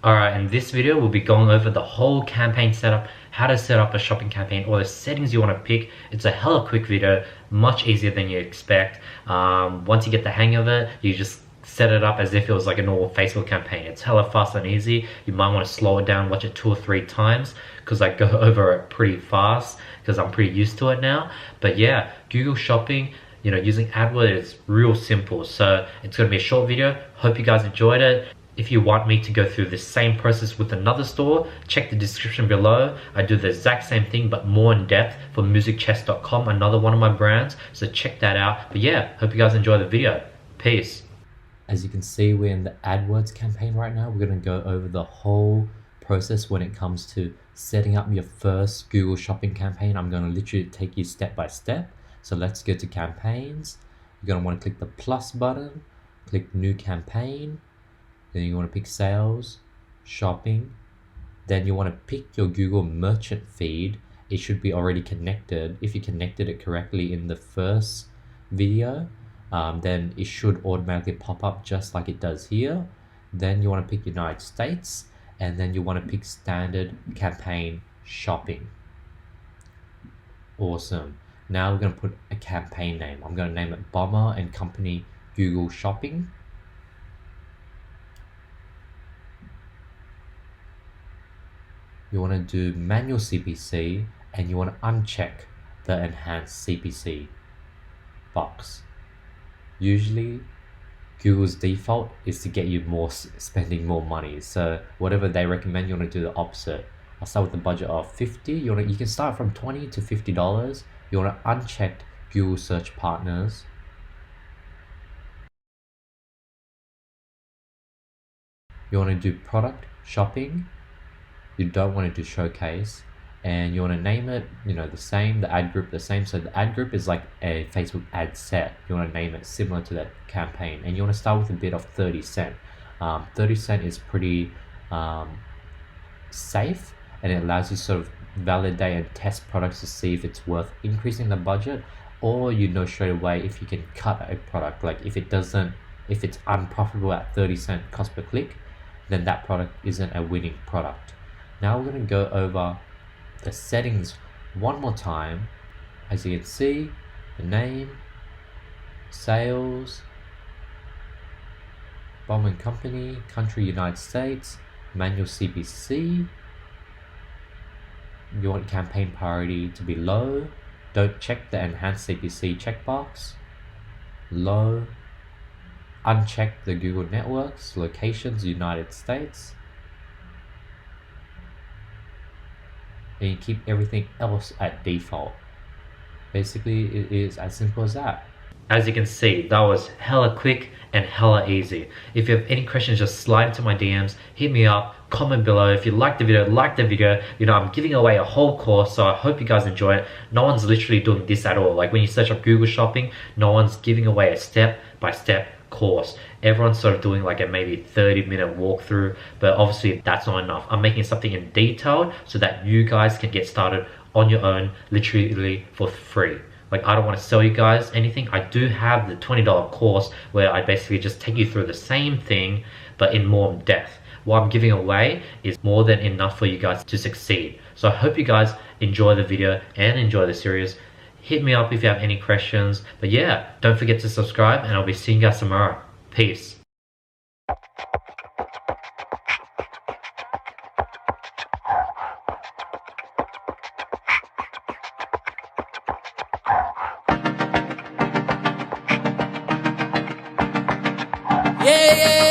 Alright, in this video we'll be going over the whole campaign setup, how to set up a shopping campaign, all the settings you want to pick. It's a hella quick video, much easier than you expect. Once you get the hang of it, you just set it up as if it was like a normal Facebook campaign. It's hella fast and easy. You might want to slow it down, watch it 2 or 3 times because I go over it pretty fast because I'm pretty used to it now. But yeah, Google Shopping, using AdWords is real simple. So it's going to be a short video. Hope you guys enjoyed it. If you want me to go through the same process with another store, check the description below. I do the exact same thing but more in depth for musicchest.com, another one of my brands. So check that out. But yeah, hope you guys enjoy the video. Peace. As you can see, we're in the AdWords campaign right now. We're going to go over the whole process when it comes to setting up your first Google Shopping campaign. I'm going to literally take you step by step. So let's go to campaigns. You're going to want to click the plus button, click new campaign. Then you want to pick sales, shopping. Then you want to pick your Google merchant feed. It should be already connected. If you connected it correctly in the first video, then it should automatically pop up just like it does here. Then you want to pick United States, and then you want to pick standard campaign shopping. Awesome. Now we're going to put a campaign name. I'm going to name it Bomber and Company Google Shopping. You want to do manual CPC, and you want to uncheck the enhanced CPC box. Usually Google's default is to get you spending more money, so whatever they recommend, you want to do the opposite. I'll start with a budget of 50. You can start from $20 to $50. You want to uncheck Google search partners. You want to do product shopping. You don't want to do showcase, and you want to name it the same, the ad group the same. So the ad group is like a Facebook ad set. You want to name it similar to that campaign, and you want to start with a bid of 30 cents. 30 cents is pretty safe, and it allows you to sort of validate and test products to see if it's worth increasing the budget, or straight away if you can cut a product. Like if it's unprofitable at 30 cents cost per click, then that product isn't a winning product. Now we're going to go over the settings one more time. As you can see, the name, sales, Bomb and Company, country United States, manual CPC. You want campaign priority to be low. Don't check the enhanced CPC checkbox. Low. Uncheck the Google networks, locations, United States. And you keep everything else at default. Basically, it is as simple as that. As you can see, that was hella quick and hella easy. If you have any questions, just slide into my DMs, hit me up, comment below. If you like the video, like the video. I'm giving away a whole course, so I hope you guys enjoy it. No one's literally doing this at all. Like when you search up Google Shopping, no one's giving away a step-by-step course. Everyone's sort of doing like a maybe 30-minute walkthrough, but obviously that's not enough. I'm making something in detail so that you guys can get started on your own, literally for free. Like I don't want to sell you guys anything. I do have the $20 course where I basically just take you through the same thing but in more depth. What I'm giving away is more than enough for you guys to succeed. So I hope you guys enjoy the video and enjoy the series. Hit me up if you have any questions. But yeah, don't forget to subscribe, and I'll be seeing you guys tomorrow. Peace. Yeah, yeah.